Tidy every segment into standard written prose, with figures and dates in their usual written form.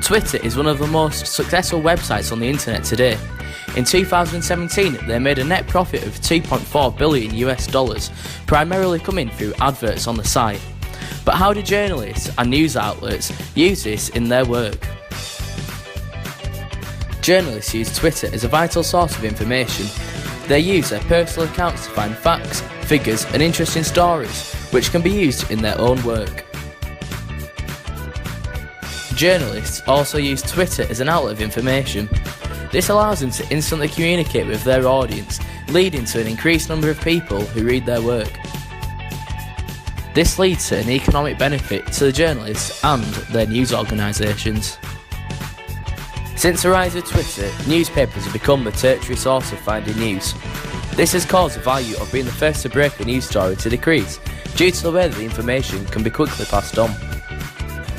Twitter is one of the most successful websites on the internet today. In 2017, they made a net profit of $2.4 billion, primarily coming through adverts on the site. But how do journalists and news outlets use this in their work? Journalists use Twitter as a vital source of information. They use their personal accounts to find facts, figures and interesting stories, which can be used in their own work. Journalists also use Twitter as an outlet of information. This allows them to instantly communicate with their audience, leading to an increased number of people who read their work. This leads to an economic benefit to the journalists and their news organisations. Since the rise of Twitter, newspapers have become the tertiary source of finding news. This has caused the value of being the first to break a news story to decrease, due to the way that the information can be quickly passed on.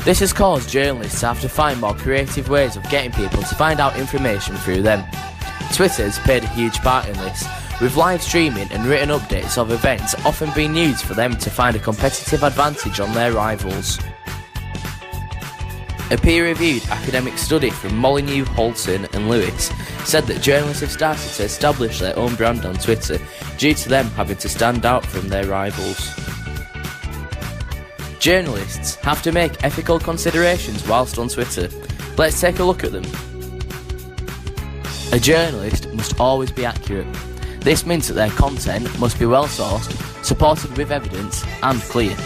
This has caused journalists to have to find more creative ways of getting people to find out information through them. Twitter has played a huge part in this, with live streaming and written updates of events often being used for them to find a competitive advantage on their rivals. A peer-reviewed academic study from Molyneux, Holton and Lewis said that journalists have started to establish their own brand on Twitter due to them having to stand out from their rivals. Journalists have to make ethical considerations whilst on Twitter. Let's take a look at them. A journalist must always be accurate. This means that their content must be well sourced, supported with evidence and clear.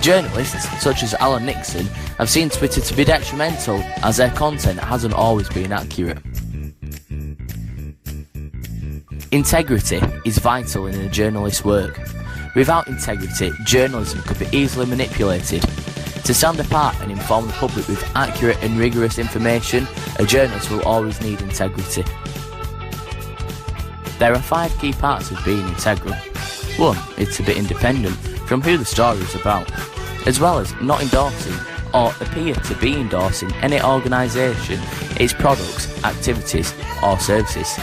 Journalists such as Alan Nixon have seen Twitter to be detrimental as their content hasn't always been accurate. Integrity is vital in a journalist's work. Without integrity, journalism could be easily manipulated. To stand apart and inform the public with accurate and rigorous information, a journalist will always need integrity. There are 5 key parts of being integral. 1 is to be independent from who the story is about, as well as not endorsing or appear to be endorsing any organisation, its products, activities or services.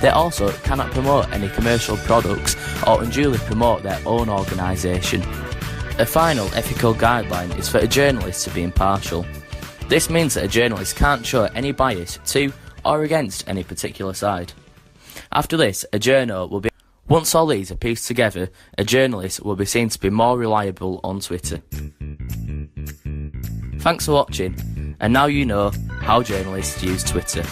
They also cannot promote any commercial products or unduly promote their own organisation. A final ethical guideline is for a journalist to be impartial. This means that a journalist can't show any bias to or against any particular side. After this, a journal will be... Once all these are pieced together, a journalist will be seen to be more reliable on Twitter. Thanks for watching, and now you know how journalists use Twitter.